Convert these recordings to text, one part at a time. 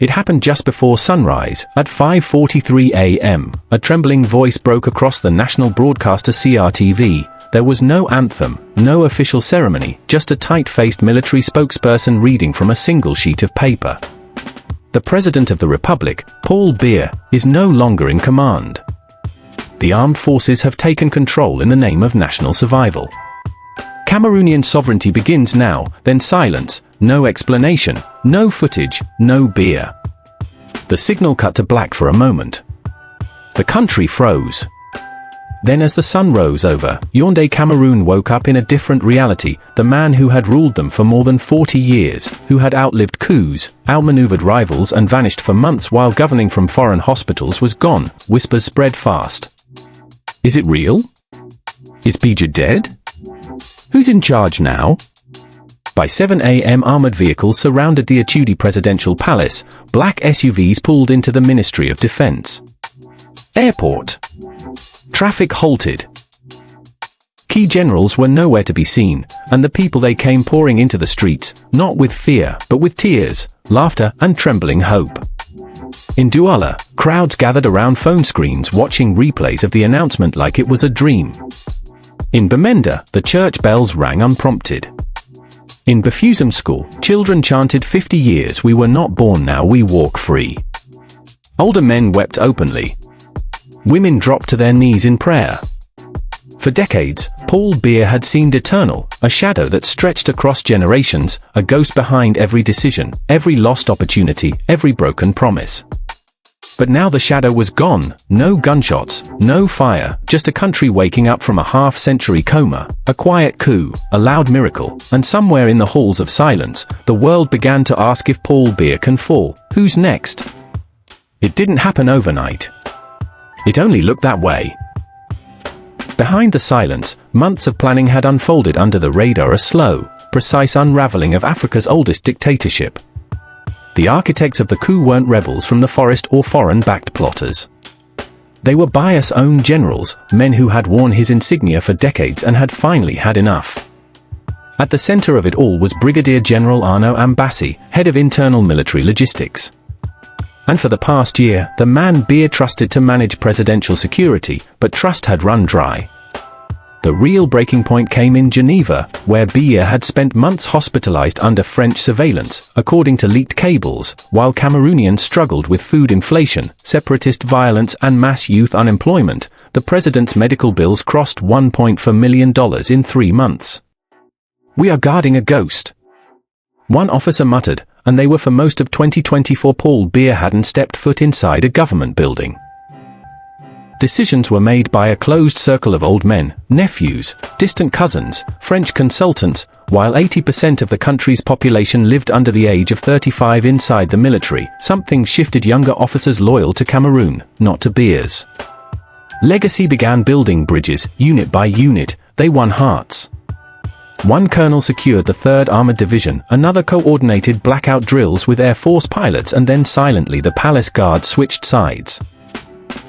It happened just before sunrise, at 5:43 a.m. A trembling voice broke across the national broadcaster CRTV. There was no anthem, no official ceremony, just a tight-faced military spokesperson reading from a single sheet of paper. The President of the Republic, Paul Biya, is no longer in command. The armed forces have taken control in the name of national survival. Cameroonian sovereignty begins now, then silence, no explanation, no footage, no Biya. The signal cut to black for a moment. The country froze. Then as the sun rose over Yaoundé, Cameroon woke up in a different reality. The man who had ruled them for more than 40 years, who had outlived coups, outmaneuvered rivals and vanished for months while governing from foreign hospitals was gone. Whispers spread fast. Is it real? Is Biya dead? Who's in charge now? By 7 a.m. armored vehicles surrounded the Ouested presidential palace. Black SUVs pulled into the Ministry of Defense. Airport. Traffic halted. Key generals were nowhere to be seen, and the people they came pouring into the streets, not with fear, but with tears, laughter, and trembling hope. In Douala, crowds gathered around phone screens watching replays of the announcement like it was a dream. In Bamenda, the church bells rang unprompted. In Bafusum School, children chanted 50 years we were not born, now we walk free. Older men wept openly. Women dropped to their knees in prayer. For decades, Paul Biya had seemed eternal, a shadow that stretched across generations, a ghost behind every decision, every lost opportunity, every broken promise. But now the shadow was gone, no gunshots, no fire, just a country waking up from a half-century coma, a quiet coup, a loud miracle, and somewhere in the halls of silence, the world began to ask if Paul Biya can fall. Who's next? It didn't happen overnight. It only looked that way. Behind the silence, months of planning had unfolded under the radar, a slow, precise unraveling of Africa's oldest dictatorship. The architects of the coup weren't rebels from the forest or foreign-backed plotters. They were Biya's own generals, men who had worn his insignia for decades and had finally had enough. At the center of it all was Brigadier General Arnaud Ambassi, head of internal military logistics. And for the past year, the man Biya trusted to manage presidential security, but trust had run dry. The real breaking point came in Geneva, where Biya had spent months hospitalized under French surveillance, according to leaked cables, while Cameroonians struggled with food inflation, separatist violence and mass youth unemployment. The president's medical bills crossed $1.4 million in 3 months. "We are guarding a ghost," one officer muttered, and they were for most of 2024. Paul Biya hadn't stepped foot inside a government building. Decisions were made by a closed circle of old men, nephews, distant cousins, French consultants, while 80% of the country's population lived under the age of 35 inside the military. Something shifted. Younger officers loyal to Cameroon, not to Biya's legacy, began building bridges, unit by unit. They won hearts. One colonel secured the 3rd Armored Division, another coordinated blackout drills with Air Force pilots, and then silently the palace guard switched sides.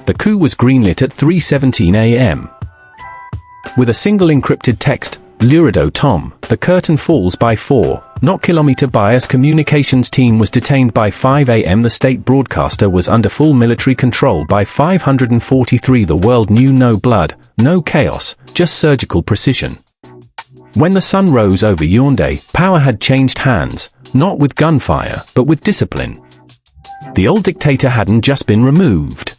The coup was greenlit at 3:17 a.m. With a single encrypted text, "Lurido Tom, the curtain falls by 4, not kilometer." Biya's communications team was detained by 5 a.m. The state broadcaster was under full military control by 543. The world knew no blood, no chaos, just surgical precision. When the sun rose over Yaoundé, power had changed hands, not with gunfire, but with discipline. The old dictator hadn't just been removed.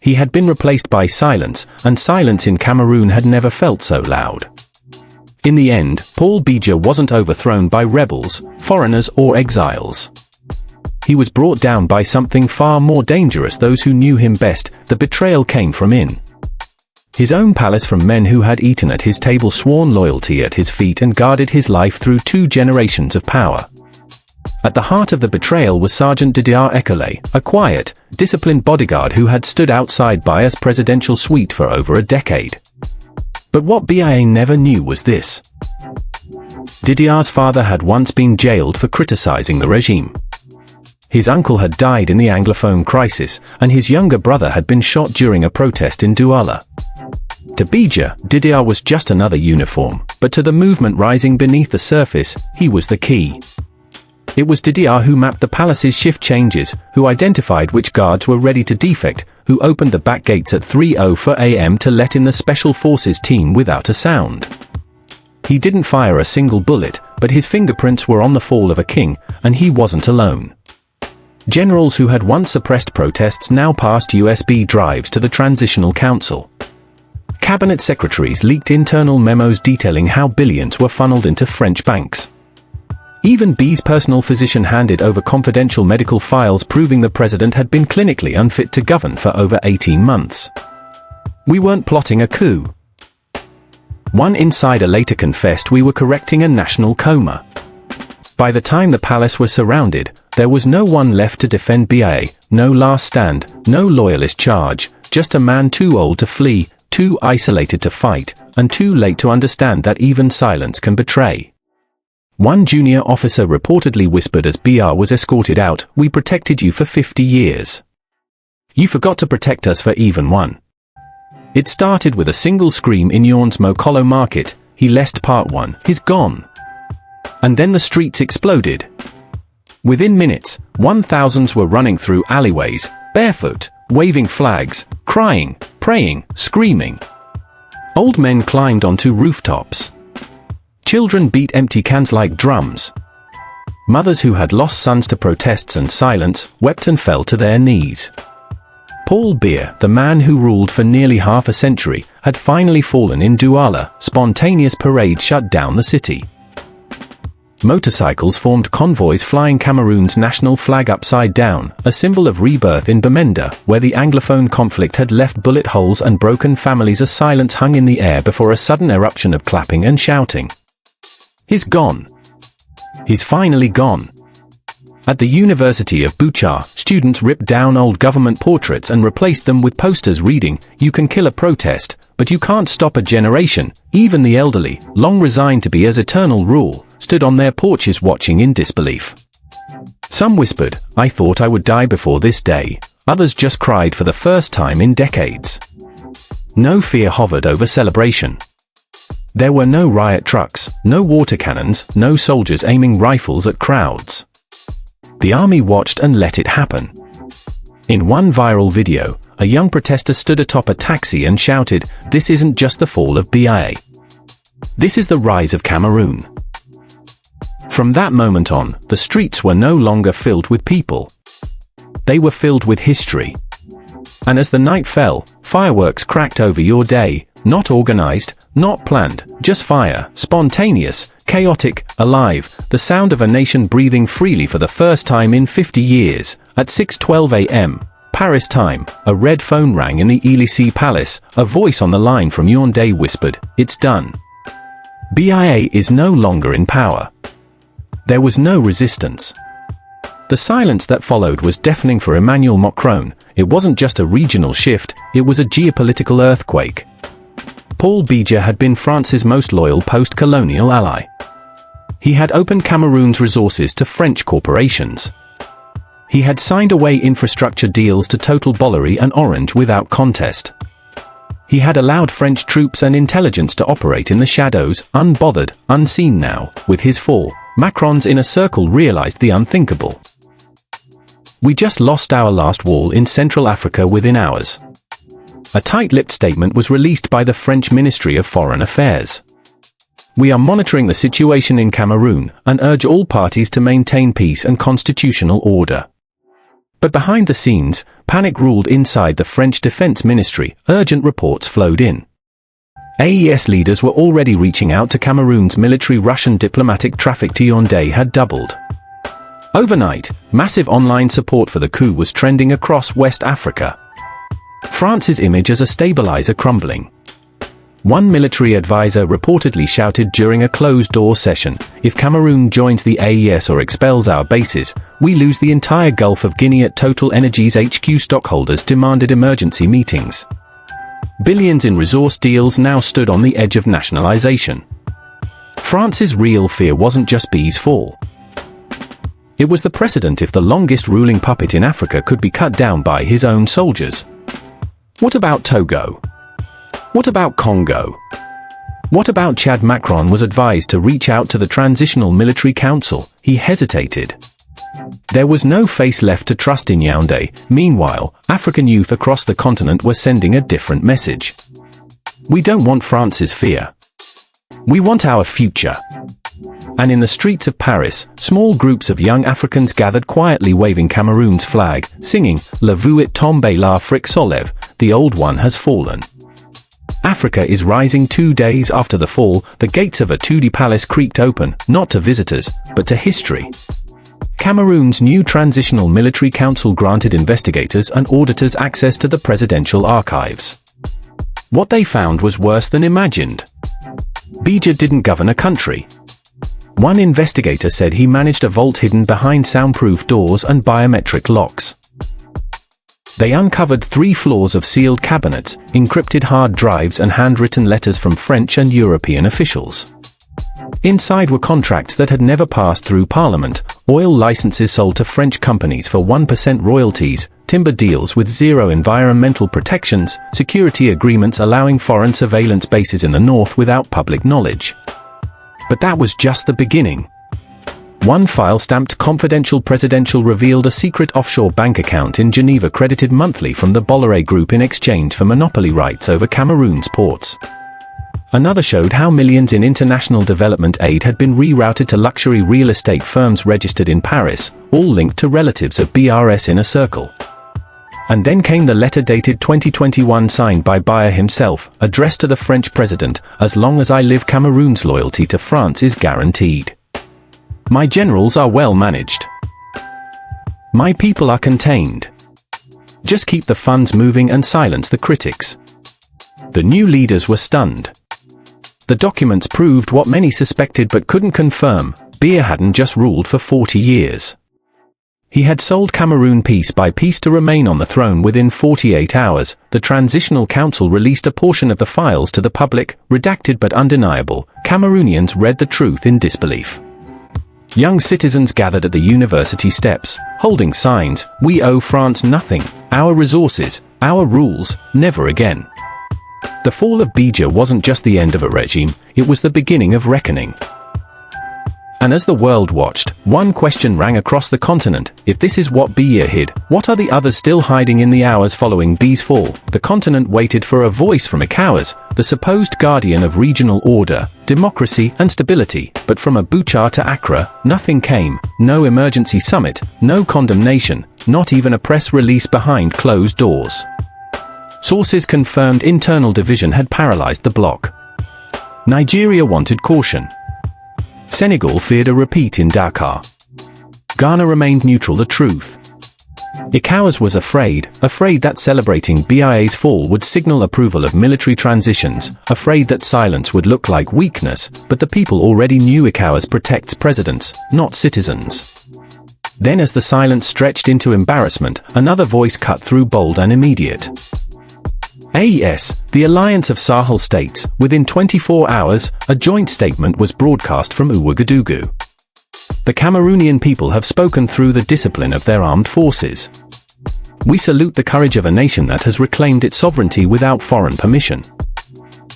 He had been replaced by silence, and silence in Cameroon had never felt so loud. In the end, Paul Biya wasn't overthrown by rebels, foreigners or exiles. He was brought down by something far more dangerous. Those who knew him best, the betrayal came from in his own palace, from men who had eaten at his table, sworn loyalty at his feet and guarded his life through 2 generations of power. At the heart of the betrayal was Sergeant Didier Ekole, a quiet, disciplined bodyguard who had stood outside Biya's presidential suite for over a decade. But what Biya never knew was this. Didier's father had once been jailed for criticizing the regime. His uncle had died in the Anglophone crisis, and his younger brother had been shot during a protest in Douala. To Biya, Didier was just another uniform, but to the movement rising beneath the surface, he was the key. It was Didier who mapped the palace's shift changes, who identified which guards were ready to defect, who opened the back gates at 3:04 a.m. to let in the Special Forces team without a sound. He didn't fire a single bullet, but his fingerprints were on the fall of a king, and he wasn't alone. Generals who had once suppressed protests now passed USB drives to the Transitional Council. Cabinet secretaries leaked internal memos detailing how billions were funneled into French banks. Even B's personal physician handed over confidential medical files proving the president had been clinically unfit to govern for over 18 months. We weren't plotting a coup. One insider later confessed we were correcting a national coma. By the time the palace was surrounded, there was no one left to defend BIA, no last stand, no loyalist charge, just a man too old to flee, too isolated to fight, and too late to understand that even silence can betray. One junior officer reportedly whispered as BR was escorted out, "We protected you for 50 years. You forgot to protect us for even one." It started with a single scream in Yorn's Mokolo market, "He left part 1, he's gone." And then the streets exploded. Within minutes, 1,000s were running through alleyways, barefoot, waving flags, crying, praying, screaming. Old men climbed onto rooftops. Children beat empty cans like drums. Mothers who had lost sons to protests and silence wept and fell to their knees. Paul Biya, the man who ruled for nearly half a century, had finally fallen in Douala. Spontaneous parades shut down the city. Motorcycles formed convoys flying Cameroon's national flag upside down, a symbol of rebirth in Bamenda, where the Anglophone conflict had left bullet holes and broken families. A silence hung in the air before a sudden eruption of clapping and shouting. "He's gone. He's finally gone." At the University of Bucha, students ripped down old government portraits and replaced them with posters reading, "You can kill a protest, but you can't stop a generation." Even the elderly, long resigned to be as eternal rule, stood on their porches watching in disbelief. Some whispered, "I thought I would die before this day." Others just cried for the first time in decades. No fear hovered over celebration. There were no riot trucks, no water cannons, no soldiers aiming rifles at crowds. The army watched and let it happen. In one viral video, a young protester stood atop a taxi and shouted, "This isn't just the fall of BIA. This is the rise of Cameroon." From that moment on, the streets were no longer filled with people. They were filled with history. And as the night fell, fireworks cracked over your day, not organized, not planned, just fire, spontaneous, chaotic, alive, the sound of a nation breathing freely for the first time in 50 years. At 6:12 a.m., Paris time, a red phone rang in the Élysée Palace. A voice on the line from Yaoundé whispered, "It's done. BIA is no longer in power." There was no resistance. The silence that followed was deafening for Emmanuel Macron. It wasn't just a regional shift, it was a geopolitical earthquake. Paul Biya had been France's most loyal post-colonial ally. He had opened Cameroon's resources to French corporations. He had signed away infrastructure deals to Total Bolloré and Orange without contest. He had allowed French troops and intelligence to operate in the shadows, unbothered, unseen. Now, with his fall, Macron's inner circle realized the unthinkable. "We just lost our last wall in Central Africa within hours." A tight-lipped statement was released by the French Ministry of Foreign Affairs. "We are monitoring the situation in Cameroon and urge all parties to maintain peace and constitutional order." But behind the scenes, panic ruled inside the French Defense Ministry. Urgent reports flowed in. AES leaders were already reaching out to Cameroon's military. Russian diplomatic traffic to Yaoundé had doubled. Overnight, massive online support for the coup was trending across West Africa. France's image as a stabilizer crumbling. One military advisor reportedly shouted during a closed-door session, "If Cameroon joins the AES or expels our bases, we lose the entire Gulf of Guinea." At Total Energy's HQ, stockholders demanded emergency meetings. Billions in resource deals now stood on the edge of nationalization. France's real fear wasn't just B's fall. It was the precedent if the longest ruling puppet in Africa could be cut down by his own soldiers. What about Togo? What about Congo? What about Chad? Macron was advised to reach out to the Transitional Military Council. He hesitated. There was no face left to trust in Yaoundé. Meanwhile, African youth across the continent were sending a different message. We don't want France's fear. We want our future. And in the streets of Paris, small groups of young Africans gathered quietly waving Cameroon's flag, singing, "La Vue est tombée, l'Afrique se lève," the old one has fallen. Africa is rising. 2 days after the fall, the gates of a Tudi palace creaked open, not to visitors, but to history. Cameroon's new Transitional Military Council granted investigators and auditors access to the presidential archives. What they found was worse than imagined. BIYA didn't govern a country. One investigator said he managed a vault hidden behind soundproof doors and biometric locks. They uncovered 3 floors of sealed cabinets, encrypted hard drives and handwritten letters from French and European officials. Inside were contracts that had never passed through Parliament, oil licenses sold to French companies for 1% royalties, timber deals with zero environmental protections, security agreements allowing foreign surveillance bases in the north without public knowledge. But that was just the beginning. One file stamped confidential presidential revealed a secret offshore bank account in Geneva credited monthly from the Bolloré Group in exchange for monopoly rights over Cameroon's ports. Another showed how millions in international development aid had been rerouted to luxury real estate firms registered in Paris, all linked to relatives of BRS Inner Circle. And then came the letter dated 2021 signed by BIYA himself, addressed to the French president, "As long as I live, Cameroon's loyalty to France is guaranteed. My generals are well managed. My people are contained. Just keep the funds moving and silence the critics." The new leaders were stunned. The documents proved what many suspected but couldn't confirm: BIYA hadn't just ruled for 40 years. He had sold Cameroon piece by piece to remain on the throne. Within 48 hours, the Transitional Council released a portion of the files to the public, redacted but undeniable. Cameroonians read the truth in disbelief. Young citizens gathered at the university steps, holding signs, "We owe France nothing, our resources, our rules, never again." The fall of BIYA wasn't just the end of a regime, it was the beginning of reckoning. And as the world watched, one question rang across the continent: if this is what BIYA hid, what are the others still hiding? In the hours following BIYA's fall, the continent waited for a voice from ECOWAS, the supposed guardian of regional order, democracy and stability. But from Abuja to Accra, nothing came: no emergency summit, no condemnation, not even a press release behind closed doors. Sources confirmed internal division had paralyzed the bloc. Nigeria wanted caution. Senegal feared a repeat in Dakar. Ghana remained neutral. The truth. ECOWAS was afraid that celebrating BIYA's fall would signal approval of military transitions, afraid that silence would look like weakness, but the people already knew ECOWAS protects presidents, not citizens. Then as the silence stretched into embarrassment, another voice cut through, bold and immediate. AES, the Alliance of Sahel States. Within 24 hours, a joint statement was broadcast from Ouagadougou. The Cameroonian people have spoken through the discipline of their armed forces. We salute the courage of a nation that has reclaimed its sovereignty without foreign permission.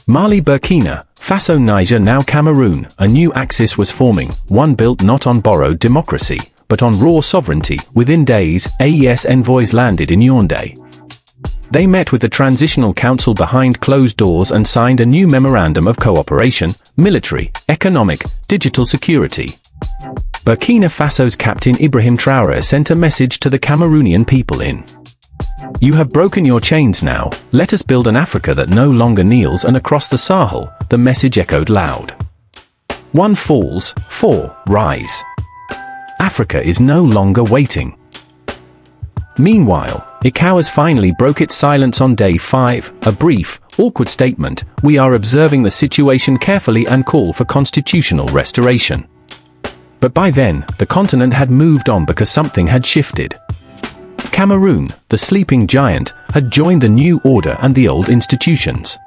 Mali, Burkina Faso, Niger, now Cameroon, a new axis was forming, one built not on borrowed democracy, but on raw sovereignty. Within days, AES envoys landed in Yaoundé. They met with the Transitional Council behind closed doors and signed a new memorandum of cooperation: military, economic, digital security. Burkina Faso's Captain Ibrahim Traoré sent a message to the Cameroonian people in: "You have broken your chains now, let us build an Africa that no longer kneels." And across the Sahel, the message echoed loud: "One falls, 4 rise. Africa is no longer waiting." Meanwhile, ECOWAS finally broke its silence on day 5, a brief, awkward statement: "We are observing the situation carefully and call for constitutional restoration." But by then, the continent had moved on because something had shifted. Cameroon, the sleeping giant, had joined the new order and the old institutions.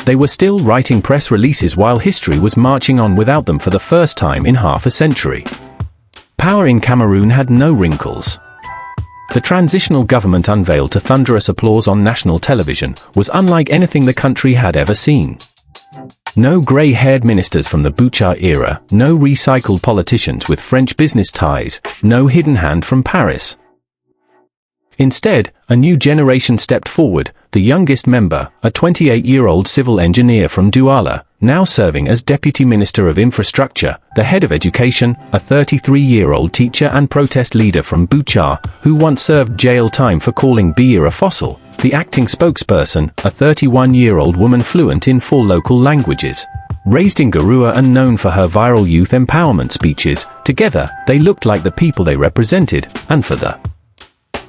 They were still writing press releases while history was marching on without them for the first time in half a century. Power in Cameroon had no wrinkles. The transitional government, unveiled to thunderous applause on national television, was unlike anything the country had ever seen. No grey-haired ministers from the Bouchard era, no recycled politicians with French business ties, no hidden hand from Paris. Instead, a new generation stepped forward, the youngest member, a 28-year-old civil engineer from Douala, now serving as Deputy Minister of Infrastructure, the head of education, a 33-year-old teacher and protest leader from Bouchard, who once served jail time for calling BIYA a fossil, the acting spokesperson, a 31-year-old woman fluent in 4 local languages. Raised in Garua and known for her viral youth empowerment speeches, together, they looked like the people they represented, and for the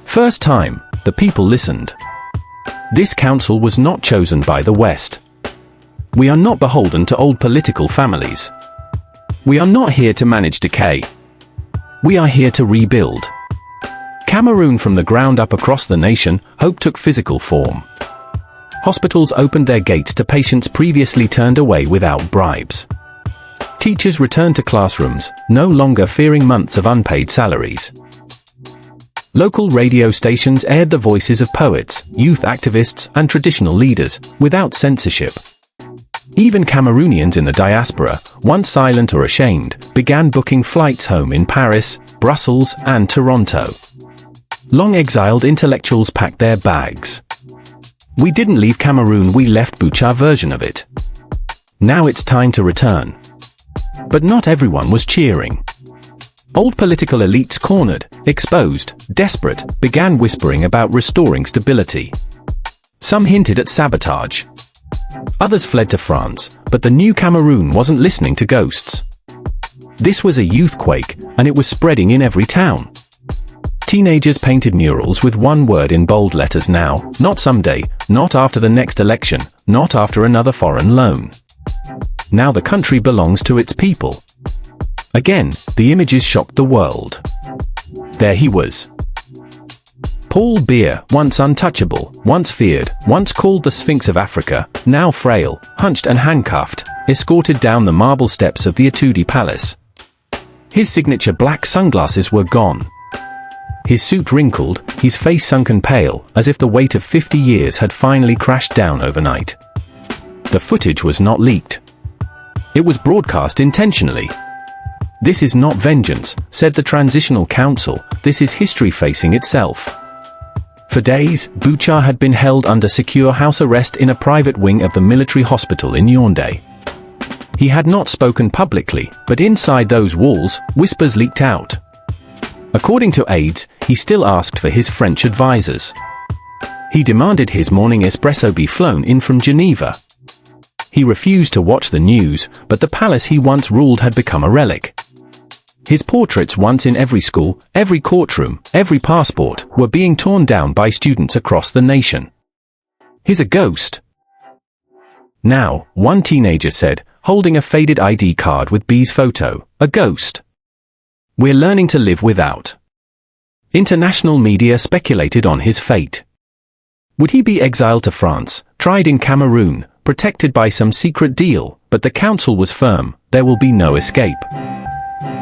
first time, the people listened. This council was not chosen by the West. We are not beholden to old political families. We are not here to manage decay. We are here to rebuild. Cameroon from the ground up across the nation, hope took physical form. Hospitals opened their gates to patients previously turned away without bribes. Teachers returned to classrooms, no longer fearing months of unpaid salaries. Local radio stations aired the voices of poets, youth activists, and traditional leaders, without censorship. Even Cameroonians in the diaspora, once silent or ashamed, began booking flights home in Paris, Brussels, and Toronto. Long-exiled intellectuals packed their bags. We didn't leave Cameroon, we left Bouchard version of it. Now it's time to return. But not everyone was cheering. Old political elites cornered, exposed, desperate, began whispering about restoring stability. Some hinted at sabotage. Others fled to France, but the new Cameroon wasn't listening to ghosts. This was a youth quake, and it was spreading in every town. Teenagers painted murals with one word in bold letters: now, not someday, not after the next election, not after another foreign loan. Now the country belongs to its people. Again, the images shocked the world. There he was. Paul Biya, once untouchable, once feared, once called the Sphinx of Africa, now frail, hunched and handcuffed, escorted down the marble steps of the Atudi Palace. His signature black sunglasses were gone. His suit wrinkled, his face sunken pale, as if the weight of 50 years had finally crashed down overnight. The footage was not leaked. It was broadcast intentionally. This is not vengeance, said the Transitional Council, this is history facing itself. For days, Bouchard had been held under secure house arrest in a private wing of the military hospital in Yaoundé. He had not spoken publicly, but inside those walls, whispers leaked out. According to aides, he still asked for his French advisors. He demanded his morning espresso be flown in from Geneva. He refused to watch the news, but the palace he once ruled had become a relic. His portraits, once in every school, every courtroom, every passport, were being torn down by students across the nation. He's a ghost. Now, one teenager said, holding a faded ID card with B's photo, a ghost. We're learning to live without. International media speculated on his fate. Would he be exiled to France, tried in Cameroon, protected by some secret deal? But the council was firm, there will be no escape.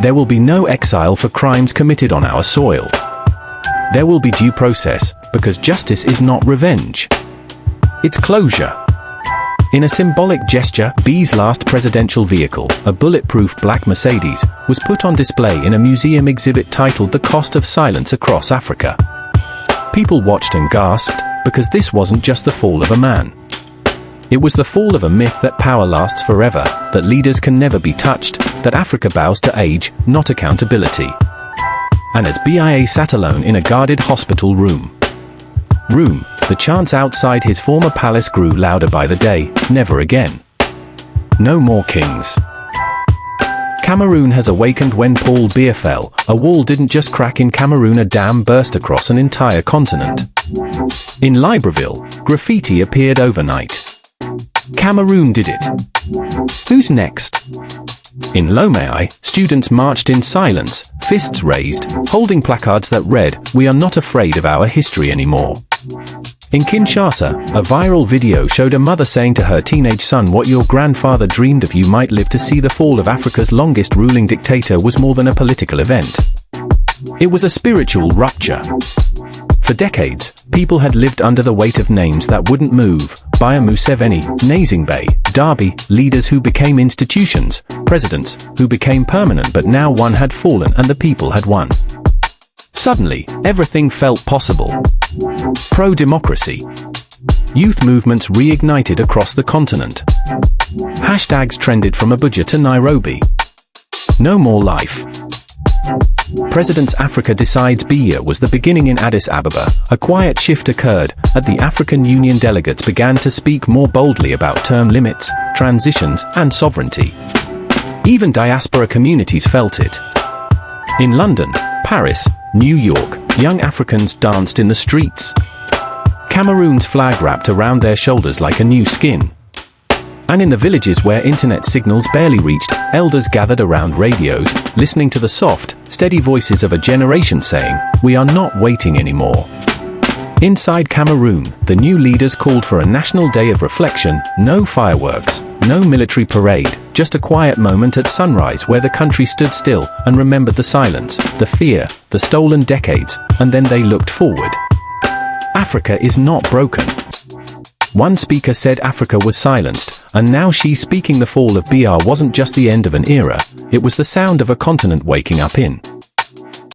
There will be no exile for crimes committed on our soil. There will be due process, because justice is not revenge. It's closure. In a symbolic gesture, B's last presidential vehicle, a bulletproof black Mercedes, was put on display in a museum exhibit titled The Cost of Silence Across Africa. People watched and gasped, because this wasn't just the fall of a man. It was the fall of a myth that power lasts forever, that leaders can never be touched, that Africa bows to age, not accountability. And as BIA sat alone in a guarded hospital room, the chants outside his former palace grew louder by the day, never again. No more kings. Cameroon has awakened when Paul Biya fell. A wall didn't just crack in Cameroon, a dam burst across an entire continent. In Libreville, graffiti appeared overnight. Cameroon did it. Who's next? In Lomé, students marched in silence, fists raised, holding placards that read, "We are not afraid of our history anymore." In Kinshasa, a viral video showed a mother saying to her teenage son, "What your grandfather dreamed of, you might live to see the fall of Africa's longest ruling dictator," was more than a political event. It was a spiritual rupture. For decades, people had lived under the weight of names that wouldn't move: Biya Museveni, Nazingbe, Derby, leaders who became institutions, presidents who became permanent, but now one had fallen and the people had won. Suddenly, everything felt possible. Pro-democracy. Youth movements reignited across the continent. Hashtags trended from Abuja to Nairobi. No more life. President's Africa Decides BIYA was the beginning in Addis Ababa. A quiet shift occurred, as the African Union delegates began to speak more boldly about term limits, transitions, and sovereignty. Even diaspora communities felt it. In London, Paris, New York, young Africans danced in the streets. Cameroon's flag wrapped around their shoulders like a new skin. And in the villages where internet signals barely reached, elders gathered around radios, listening to the soft, steady voices of a generation saying, "We are not waiting anymore." Inside Cameroon, the new leaders called for a national day of reflection, no fireworks, no military parade, just a quiet moment at sunrise where the country stood still and remembered the silence, the fear, the stolen decades, and then they looked forward. Africa is not broken. One speaker said Africa was silenced, and now she's speaking. The fall of BR wasn't just the end of an era, it was the sound of a continent waking up in